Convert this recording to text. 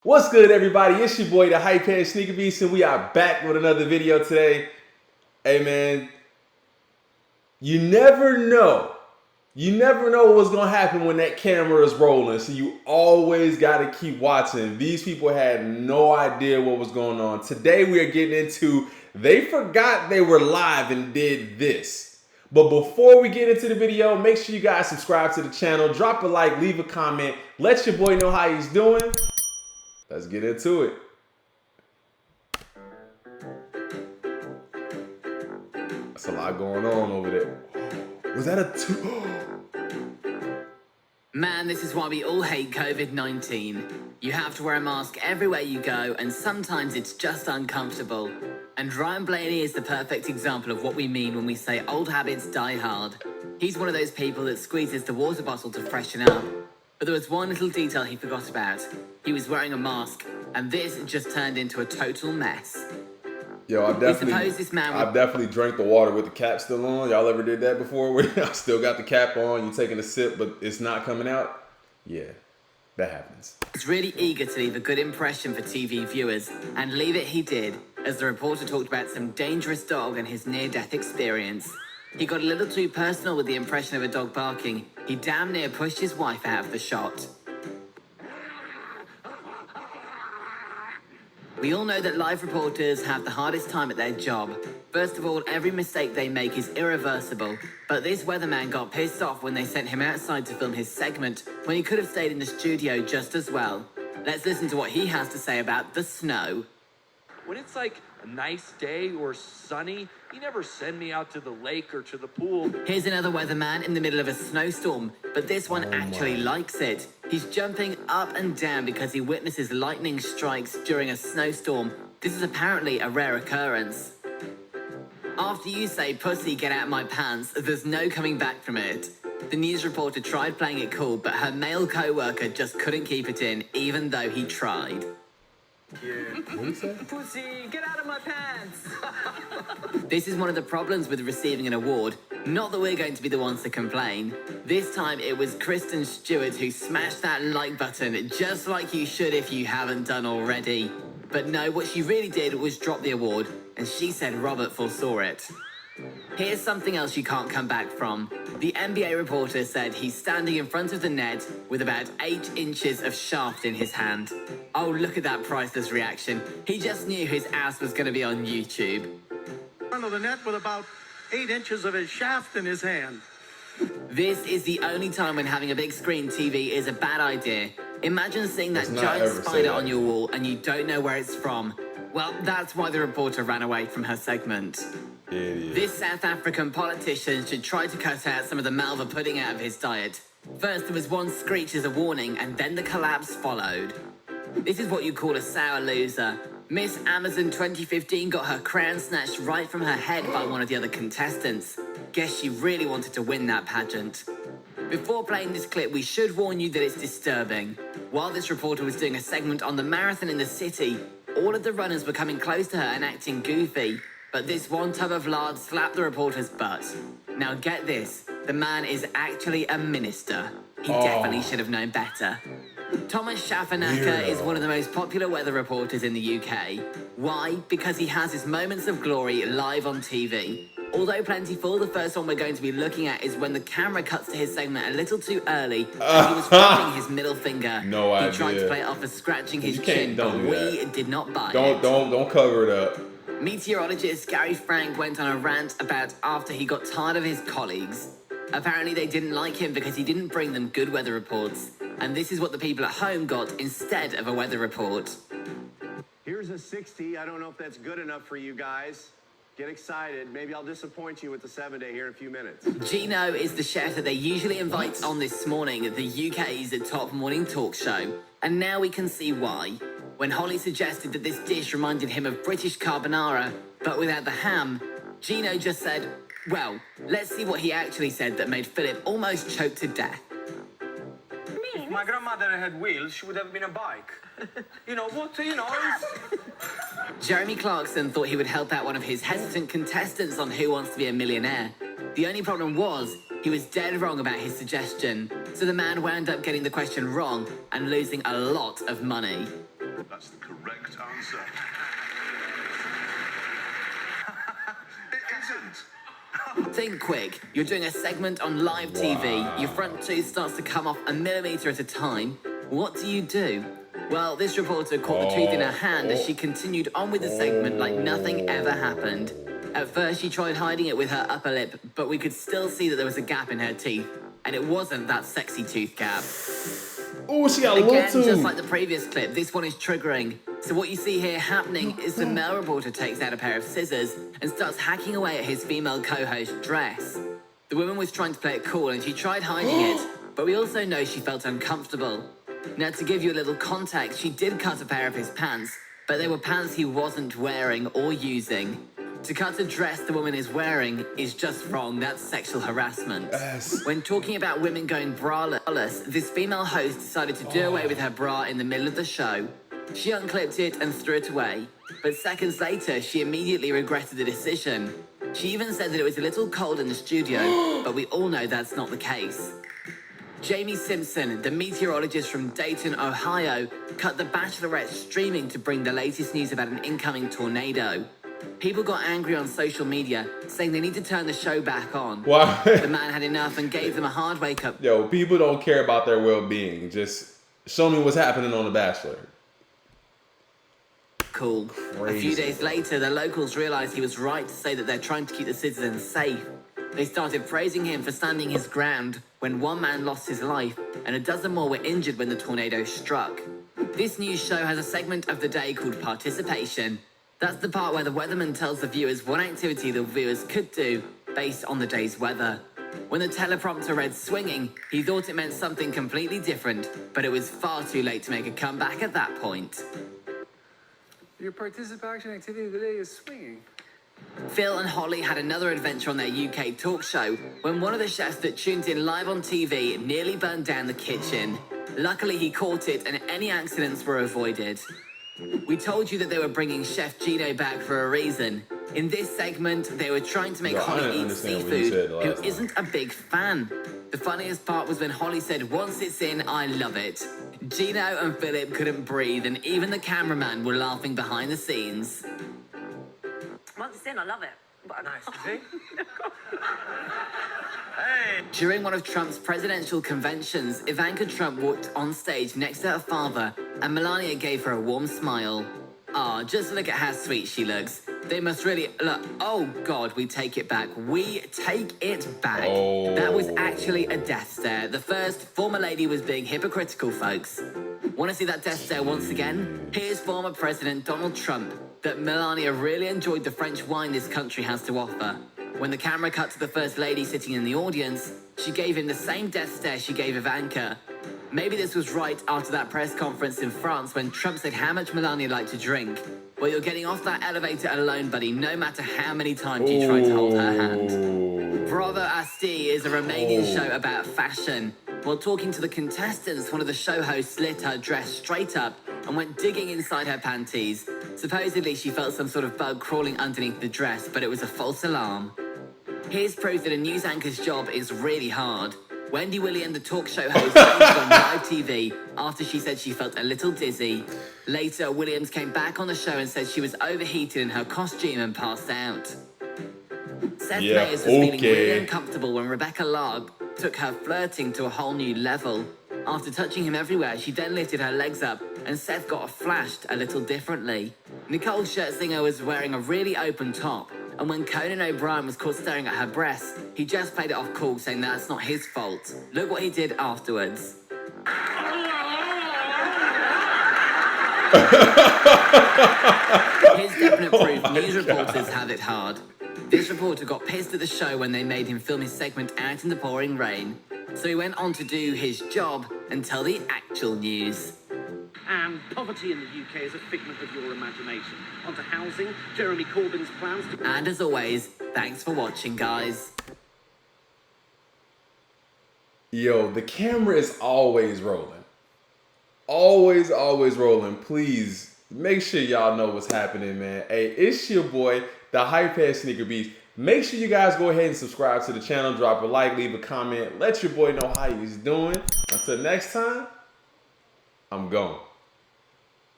What's good, everybody? It's your boy, the Hype Head Sneaker Beast, and we are back with another video today. Hey, man, you never know. You never know what's going to happen when that camera is rolling, so you always got to keep watching. These people had no idea what was going on. Today, we are getting into, they forgot they were live and did this. But before we get into the video, make sure you guys subscribe to the channel, drop a like, leave a comment, let your boy know how he's doing. Let's get into it. That's a lot going on over there. Was that a two? Man, this is why we all hate COVID-19. You have to wear a mask everywhere you go, and sometimes it's just uncomfortable. And Ryan Blaney is the perfect example of what we mean when we say old habits die hard. He's one of those people that squeezes the water bottle to freshen up. But there was one little detail he forgot about. He was wearing a mask, and this just turned into a total mess. Yo, I've definitely drank the water with the cap still on. Y'all ever did that before? Where I still got the cap on, you taking a sip, but it's not coming out? Yeah, that happens. He's really eager to leave a good impression for TV viewers, and leave it he did, as the reporter talked about some dangerous dog and his near-death experience. He got a little too personal with the impression of a dog barking. He damn near pushed his wife out of the shot. We all know that live reporters have the hardest time at their job. First of all, every mistake they make is irreversible. But this weatherman got pissed off when they sent him outside to film his segment, when he could have stayed in the studio just as well. Let's listen to what he has to say about the snow. When it's like a nice day or sunny, you never send me out to the lake or to the pool. Here's another weatherman in the middle of a snowstorm, but this one actually likes it. He's jumping up and down because he witnesses lightning strikes during a snowstorm. This is apparently a rare occurrence. After you say, "Pussy, get out my pants," there's no coming back from it. The news reporter tried playing it cool, but her male co-worker just couldn't keep it in, even though he tried. Pussy, get out of my pants! This is one of the problems with receiving an award. Not that we're going to be the ones to complain. This time it was Kristen Stewart who smashed that like button, just like you should if you haven't done already. But no, what she really did was drop the award, and she said Robert foresaw it. Here's something else you can't come back from. The NBA reporter said he's standing in front of the net with about 8 inches of shaft in his hand. Oh, look at that priceless reaction. He just knew his ass was going to be on YouTube. In front of the net with about 8 inches of his shaft in his hand. This is the only time when having a big screen TV is a bad idea. Imagine seeing that giant spider on your wall and you don't know where it's from. Well, that's why the reporter ran away from her segment. Idiot. This South African politician should try to cut out some of the malva pudding out of his diet. First there was one screech as a warning, and then the collapse followed. This is what you call a sour loser. Miss Amazon 2015 got her crown snatched right from her head by one of the other contestants. Guess she really wanted to win that pageant. Before playing this clip, we should warn you that it's disturbing. While this reporter was doing a segment on the marathon in the city, all of the runners were coming close to her and acting goofy. But this one tub of lard slapped the reporter's butt. Now get this, the man is actually a minister. He definitely should have known better. Thomas Schaffernaker is one of the most popular weather reporters in the UK. Why? Because he has his moments of glory live on TV. Although plentiful, the first one we're going to be looking at is when the camera cuts to his segment a little too early and he was flapping his middle finger. No idea. He tried to play it off as scratching his chin, but we did not buy it. Don't cover it up. Meteorologist Gary Frank went on a rant about after he got tired of his colleagues. Apparently they didn't like him because he didn't bring them good weather reports. And this is what the people at home got instead of a weather report. Here's a 60. I don't know if that's good enough for you guys. Get excited. Maybe I'll disappoint you with the 7-day here in a few minutes. Gino is the chef that they usually invite on This Morning, the UK's top morning talk show. And now we can see why. When Holly suggested that this dish reminded him of British carbonara, but without the ham, Gino just said, well, let's see what he actually said that made Philip almost choke to death. If my grandmother had wheels, she would have been a bike. Jeremy Clarkson thought he would help out one of his hesitant contestants on Who Wants to Be a Millionaire. The only problem was, he was dead wrong about his suggestion, so the man wound up getting the question wrong and losing a lot of money. That's the correct answer. It isn't. Think quick. You're doing a segment on live TV. Your front tooth starts to come off a millimeter at a time. What do? Well, this reporter caught the tooth in her hand as she continued on with the segment like nothing ever happened. At first, she tried hiding it with her upper lip, but we could still see that there was a gap in her teeth. And it wasn't that sexy tooth gap. Oh, she got a little Again, tooth. just like the previous clip, this one is triggering. So what you see here happening is the male reporter takes out a pair of scissors and starts hacking away at his female co-host's dress. The woman was trying to play it cool and she tried hiding it, but we also know she felt uncomfortable. Now, to give you a little context, she did cut a pair of his pants, but they were pants he wasn't wearing or using. To cut a dress the woman is wearing is just wrong. That's sexual harassment. Yes. When talking about women going braless, this female host decided to do away with her bra in the middle of the show. She unclipped it and threw it away. But seconds later, she immediately regretted the decision. She even said that it was a little cold in the studio, but we all know that's not the case. Jamie Simpson, the meteorologist from Dayton, Ohio, cut The Bachelorette streaming to bring the latest news about an incoming tornado. People got angry on social media, saying they need to turn the show back on. Why? The man had enough and gave them a hard wake-up. Yo, people don't care about their well-being. Just show me what's happening on The Bachelor. Cool. Crazy. A few days later, the locals realized he was right to say that they're trying to keep the citizens safe. They started praising him for standing his ground when one man lost his life and a dozen more were injured when the tornado struck. This news show has a segment of the day called Participation. That's the part where the weatherman tells the viewers what activity the viewers could do based on the day's weather. When the teleprompter read swinging, he thought it meant something completely different, but it was far too late to make a comeback at that point. Your participation activity today is swinging. Phil and Holly had another adventure on their UK talk show when one of the chefs that tuned in live on TV nearly burned down the kitchen. Luckily, he caught it and any accidents were avoided. We told you that they were bringing Chef Gino back for a reason. In this segment, they were trying to make Yo, I Holly didn't eat understand what you seafood, said last who time. isn't a big fan. The funniest part was when Holly said, "Once it's in, I love it." Gino and Philip couldn't breathe, and even the cameraman were laughing behind the scenes. Once it's in, I love it. Nice, see? During one of Trump's presidential conventions, Ivanka Trump walked on stage next to her father, and Melania gave her a warm smile. Ah, just look at how sweet she looks. They must really look. Oh God, we take it back. We take it back. Oh. That was actually a death stare. The first former lady was being hypocritical, folks. Want to see that death stare once again? Here's former President Donald Trump. That Melania really enjoyed the French wine this country has to offer. When the camera cut to the First Lady sitting in the audience, she gave him the same death stare she gave Ivanka. Maybe this was right after that press conference in France when Trump said how much Melania liked to drink. Well, you're getting off that elevator alone, buddy, no matter how many times you try to hold her hand. Bravo Asti is a Romanian show about fashion. While talking to the contestants, one of the show hosts lit her dress straight up and went digging inside her panties. Supposedly, she felt some sort of bug crawling underneath the dress, but it was a false alarm. Here's proof that a news anchor's job is really hard. Wendy Williams, the talk show host, fainted on live TV after she said she felt a little dizzy. Later, Williams came back on the show and said she was overheated in her costume and passed out. Seth Meyers was feeling really uncomfortable when Rebecca Larg took her flirting to a whole new level. After touching him everywhere, she then lifted her legs up and Seth got flashed a little differently. Nicole Scherzinger was wearing a really open top, and when Conan O'Brien was caught staring at her breasts, he just played it off cool, saying that's not his fault. Look what he did afterwards. Here's definite proof news reporters have it hard. This reporter got pissed at the show when they made him film his segment out in the pouring rain. So he went on to do his job and tell the actual news. And poverty in the UK is a figment of your imagination. On to housing, Jeremy Corbyn's plans to... And as always, thanks for watching, guys. Yo, the camera is always rolling. Always rolling. Please, make sure y'all know what's happening, man. Hey, it's your boy, the Hypehead Sneaker Beast. Make sure you guys go ahead and subscribe to the channel, drop a like, leave a comment, let your boy know how he's doing. Until next time, I'm gone.